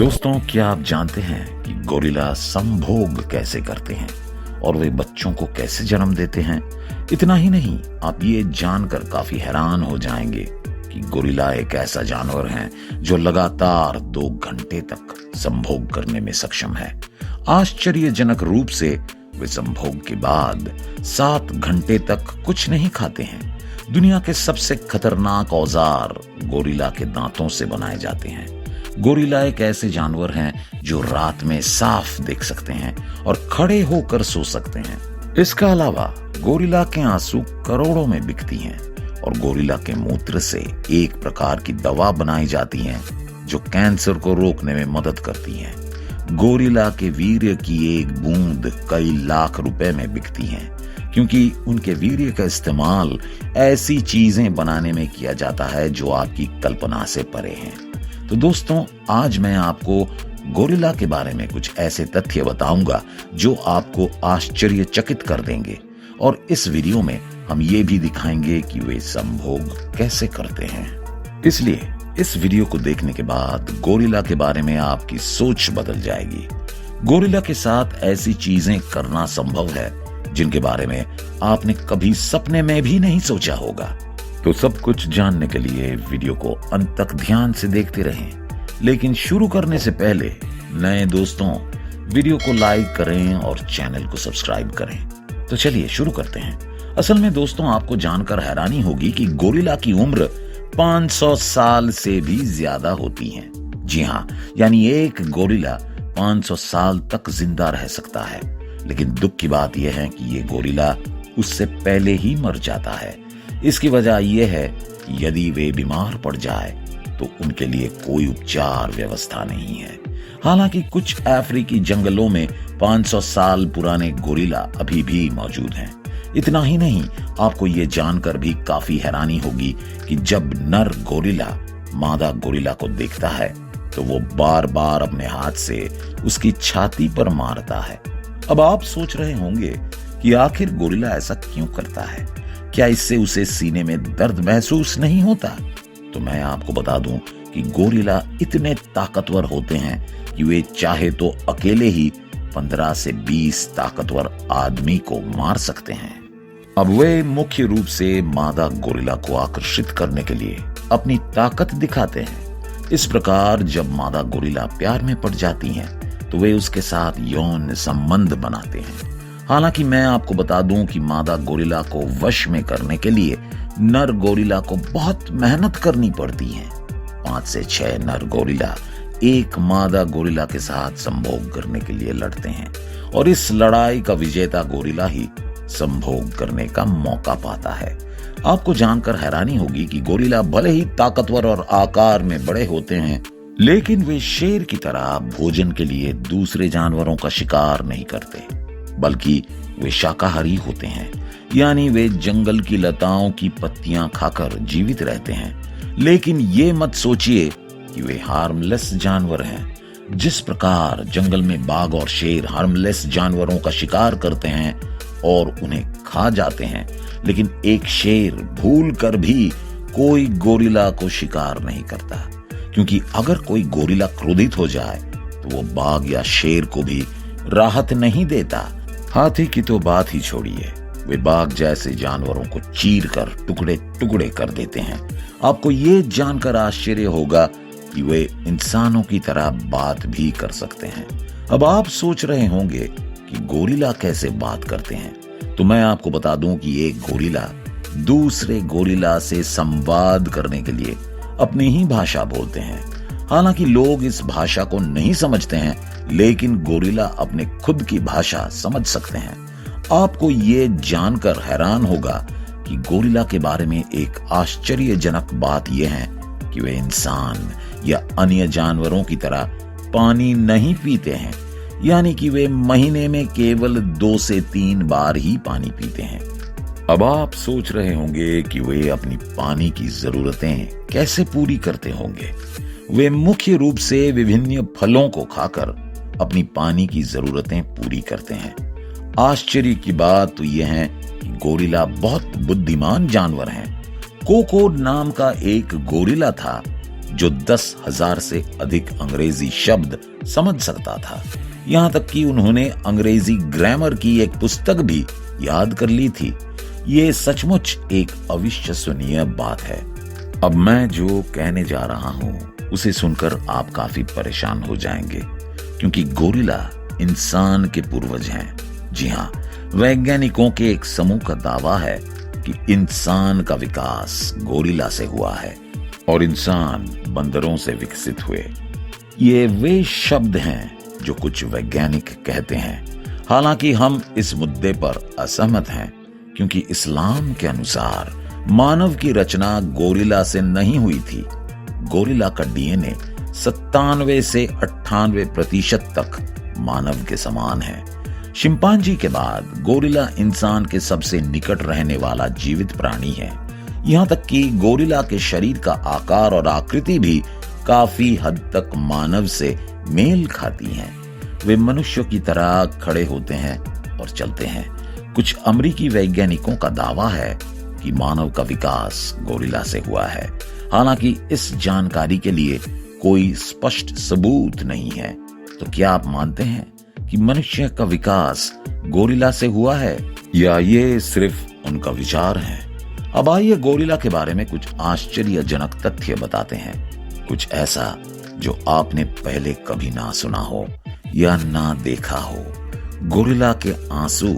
दोस्तों, क्या आप जानते हैं कि गोरिल्ला संभोग कैसे करते हैं और वे बच्चों को कैसे जन्म देते हैं? इतना ही नहीं, आप ये जानकर काफी हैरान हो जाएंगे कि गोरिल्ला एक ऐसा जानवर है जो लगातार 2 घंटे तक संभोग करने में सक्षम है। आश्चर्यजनक रूप से वे संभोग के बाद 7 घंटे तक कुछ नहीं खाते हैं। दुनिया के सबसे खतरनाक औजार गोरिल्ला के दांतों से बनाए जाते हैं। गोरिल्ला एक ऐसे जानवर हैं जो रात में साफ देख सकते हैं और खड़े होकर सो सकते हैं। इसके अलावा गोरिल्ला के आंसू करोड़ों में बिकती हैं और गोरिल्ला के मूत्र से एक प्रकार की दवा बनाई जाती है जो कैंसर को रोकने में मदद करती है। गोरिल्ला के वीर्य की एक बूंद कई लाख रुपए में बिकती है, क्योंकि उनके वीर्य का इस्तेमाल ऐसी चीजें बनाने में किया जाता है जो आपकी कल्पना से परे हैं। तो दोस्तों, आज मैं आपको गोरिल्ला के बारे में कुछ ऐसे तथ्य बताऊंगा जो आपको आश्चर्यचकित कर देंगे, और इस वीडियो में हम ये भी दिखाएंगे कि वे संभोग कैसे करते हैं। इसलिए इस वीडियो को देखने के बाद गोरिल्ला के बारे में आपकी सोच बदल जाएगी। गोरिल्ला के साथ ऐसी चीजें करना संभव है जिनके बारे में आपने कभी सपने में भी नहीं सोचा होगा। तो सब कुछ जानने के लिए वीडियो को अंत तक ध्यान से देखते रहें। लेकिन शुरू करने से पहले नए दोस्तों, वीडियो को लाइक करें और चैनल को सब्सक्राइब करें। तो चलिए शुरू करते हैं। असल में दोस्तों, आपको जानकर हैरानी होगी कि गोरिल्ला की उम्र 500 साल से भी ज्यादा होती है। जी हाँ, यानी एक गोरिल्ला 500 साल तक जिंदा रह सकता है। लेकिन दुख की बात यह है कि ये गोरिल्ला उससे पहले ही मर जाता है। इसकी वजह यह है कि यदि वे बीमार पड़ जाए तो उनके लिए कोई उपचार व्यवस्था नहीं है। हालांकि कुछ अफ्रीकी जंगलों में 500 साल पुराने गोरिल्ला अभी भी मौजूद हैं। इतना ही नहीं, आपको ये जानकर भी काफी हैरानी होगी कि जब नर गोरिल्ला मादा गोरिल्ला को देखता है तो वो बार बार अपने हाथ से उसकी छाती पर मारता है। अब आप सोच रहे होंगे कि आखिर गोरिल्ला ऐसा क्यों करता है? क्या इससे उसे सीने में दर्द महसूस नहीं होता? तो मैं आपको बता दूं कि गोरिल्ला इतने ताकतवर होते हैं कि वे चाहे तो अकेले ही 15 से 20 ताकतवर आदमी को मार सकते हैं। अब वे मुख्य रूप से मादा गोरिल्ला को आकर्षित करने के लिए अपनी ताकत दिखाते हैं। इस प्रकार जब मादा गोरिल्ला प्यार में पड़ जाती हैं तो वे उसके साथ यौन संबंध बनाते हैं। हालांकि मैं आपको बता दूं कि मादा गोरिल्ला को वश में करने के लिए नर गोरिल्ला को बहुत मेहनत करनी पड़ती है। 5 से 6 नर गोरिल्ला एक मादा गोरिल्ला के साथ संभोग करने के लिए लड़ते हैं, और इस लड़ाई का विजेता गोरिल्ला ही संभोग करने का मौका पाता है। आपको जानकर हैरानी होगी कि गोरिल्ला भले ही ताकतवर और आकार में बड़े होते हैं, लेकिन वे शेर की तरह भोजन के लिए दूसरे जानवरों का शिकार नहीं करते, बल्कि वे शाकाहारी होते हैं। यानी वे जंगल की लताओं की पत्तियां खाकर जीवित रहते हैं। लेकिन ये मत सोचिए कि वे हार्मलेस जानवर हैं। जिस प्रकार जंगल में बाघ और शेर हार्मलेस जानवरों का शिकार करते हैं और उन्हें खा जाते हैं, लेकिन एक शेर भूल कर भी कोई गोरिल्ला को शिकार नहीं करता, क्योंकि अगर कोई गोरिल्ला क्रोधित हो जाए तो वो बाघ या शेर को भी राहत नहीं देता। हाथी की तो बात ही छोड़िए, वे बाघ जैसे जानवरों को चीर कर टुकड़े टुकड़े कर देते हैं। आपको ये जानकर आश्चर्य होगा कि वे इंसानों की तरह बात भी कर सकते हैं। अब आप सोच रहे होंगे कि गोरिल्ला कैसे बात करते हैं, तो मैं आपको बता दूं कि एक गोरिल्ला दूसरे गोरिल्ला से संवाद करने के लिए अपनी ही भाषा बोलते हैं। हालांकि लोग इस भाषा को नहीं समझते हैं, लेकिन गोरिल्ला अपने खुद की भाषा समझ सकते हैं। आपको ये जानकर हैरान होगा कि गोरिल्ला के बारे में एक आश्चर्यजनक बात यह है कि वे इंसान या अन्य जानवरों की तरह पानी नहीं पीते हैं। यानी कि वे महीने में केवल 2 से 3 बार ही पानी पीते हैं। अब आप सोच रहे होंगे कि वे अपनी पानी की जरूरतें कैसे पूरी करते होंगे। वे मुख्य रूप से विभिन्न फलों को खाकर अपनी पानी की जरूरतें पूरी करते हैं। आश्चर्य की बात तो यह है कि गोरिल्ला बहुत बुद्धिमान जानवर हैं। कोको नाम का एक गोरिल्ला था जो 10,000 से अधिक अंग्रेजी शब्द समझ सकता था। यहाँ तक कि उन्होंने अंग्रेजी ग्रामर की एक पुस्तक भी याद कर ली थी। ये सचमुच एक अविश्वसनीय बात है। अब मैं जो कहने जा रहा हूँ उसे सुनकर आप काफी परेशान हो जाएंगे, क्योंकि गोरिल्ला इंसान के पूर्वज हैं। जी हाँ, वैज्ञानिकों के एक समूह का दावा है कि इंसान का विकास गोरिल्ला से हुआ है और इंसान बंदरों से विकसित हुए। ये वे शब्द हैं जो कुछ वैज्ञानिक कहते हैं। हालांकि हम इस मुद्दे पर असहमत हैं, क्योंकि इस्लाम के अनुसार मानव की रचना गोरिल्ला से नहीं हुई थी। गोरिल्ला का डीएनए 97 से 98% तक मानव के समान है। शिंपांजी के बाद गोरिल्ला इंसान के सबसे निकट रहने वाला जीवित प्राणी है। यहाँ तक कि गोरिल्ला के शरीर का आकार और आकृति भी काफी हद तक मानव से मेल खाती हैं। वे मनुष्यों की तरह खड़े होते हैं और चलते हैं। कुछ अमेरिकी वैज्ञानिकों का दावा है कि मानव का विकास गोरिल्ला से हुआ है। हालांकि इस जानकारी के लिए कोई स्पष्ट सबूत नहीं है। तो क्या आप मानते हैं कि मनुष्य का विकास गोरिल्ला से हुआ है, या ये सिर्फ उनका विचार है? अब आइए गोरिल्ला के बारे में कुछ आश्चर्यजनक तथ्य बताते हैं। कुछ ऐसा जो आपने पहले कभी ना सुना हो या ना देखा हो। गोरिल्ला के आंसू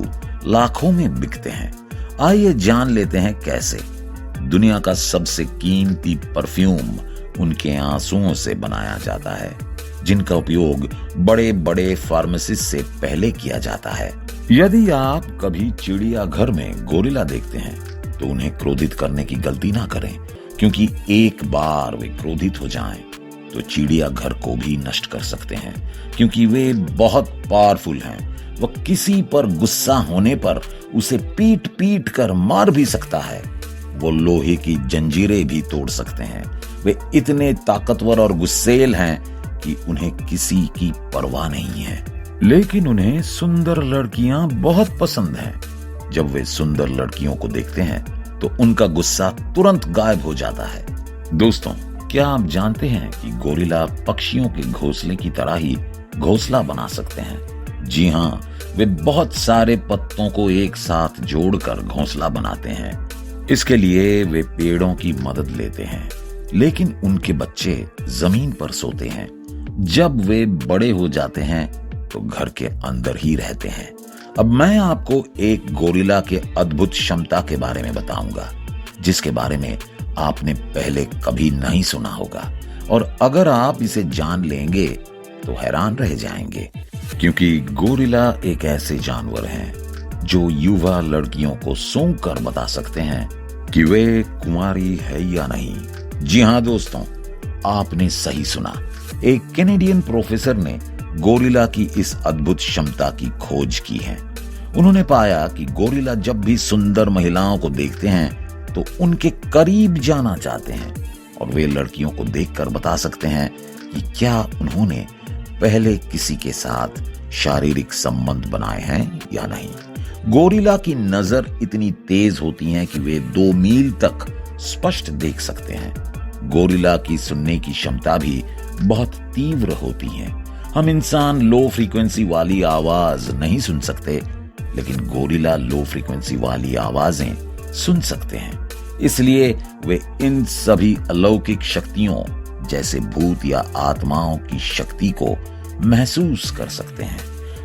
लाखों में बिकते हैं। आइए जान लेते हैं कैसे। दुनिया का सबसे कीमती परफ्यूम उनके आंसुओं से बनाया जाता है, जिनका उपयोग बड़े बड़े फार्मेसिस्ट से पहले किया जाता है। यदि आप कभी चिड़ियाघर में गोरिल्ला देखते हैं तो उन्हें क्रोधित करने की गलती ना करें, क्योंकि एक बार वे क्रोधित हो जाएं तो चिड़ियाघर को भी नष्ट कर सकते हैं, क्योंकि वे बहुत पावरफुल हैं। वह किसी पर गुस्सा होने पर उसे पीट पीट कर मार भी सकता है। वो लोहे की जंजीरें भी तोड़ सकते हैं। वे इतने ताकतवर और गुस्सैल हैं कि उन्हें किसी की परवाह नहीं है। लेकिन उन्हें सुंदर लड़कियां बहुत पसंद हैं। जब वे सुंदर लड़कियों को देखते हैं तो उनका गुस्सा तुरंत गायब हो जाता है। दोस्तों, क्या आप जानते हैं कि गोरिल्ला पक्षियों के घोंसले की तरह ही घोंसला बना सकते हैं? जी हाँ, वे बहुत सारे पत्तों को एक साथ जोड़कर घोंसला बनाते हैं। इसके लिए वे पेड़ों की मदद लेते हैं, लेकिन उनके बच्चे जमीन पर सोते हैं। जब वे बड़े हो जाते हैं तो घर के अंदर ही रहते हैं। अब मैं आपको एक गोरिल्ला के अद्भुत क्षमता के बारे में बताऊंगा, जिसके बारे में आपने पहले कभी नहीं सुना होगा, और अगर आप इसे जान लेंगे तो हैरान रह जाएंगे, क्योंकि गोरिल्ला एक ऐसे जानवर हैं जो युवा लड़कियों को सूंघ कर बता सकते हैं कि वे कुंवारी है या नहीं। जी हाँ दोस्तों, आपने सही सुना। एक कैनेडियन प्रोफेसर ने गोरिल्ला की इस अद्भुत क्षमता की खोज की है। उन्होंने पाया कि गोरिल्ला जब भी सुंदर महिलाओं को देखते हैं तो उनके करीब जाना चाहते हैं, और वे लड़कियों को देखकर बता सकते हैं कि क्या उन्होंने पहले किसी के साथ शारीरिक संबंध बनाए हैं या नहीं। गोरिल्ला की नजर इतनी तेज होती है कि वे 2 मील तक स्पष्ट देख सकते हैं। गोरिल्ला की सुनने की क्षमता भी बहुत तीव्र होती है। हम इंसान लो फ्रीक्वेंसी वाली आवाज नहीं सुन सकते, लेकिन गोरिल्ला लो फ्रीक्वेंसी वाली आवाजें सुन सकते हैं। इसलिए वे इन सभी अलौकिक शक्तियों जैसे भूत या आत्माओं की शक्ति को महसूस कर सकते हैं।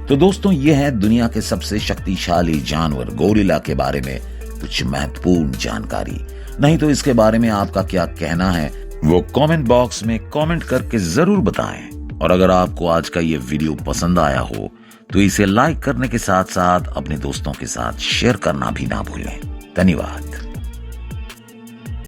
तो दोस्तों, यह है दुनिया के सबसे शक्तिशाली जानवर गोरिल्ला के बारे में कुछ महत्वपूर्ण जानकारी। नहीं तो इसके बारे में आपका क्या कहना है वो कमेंट बॉक्स में कमेंट करके जरूर बताएं। और अगर आपको आज का ये वीडियो पसंद आया हो तो इसे लाइक करने के साथ साथ अपने दोस्तों के साथ शेयर करना भी ना भूलें। धन्यवाद।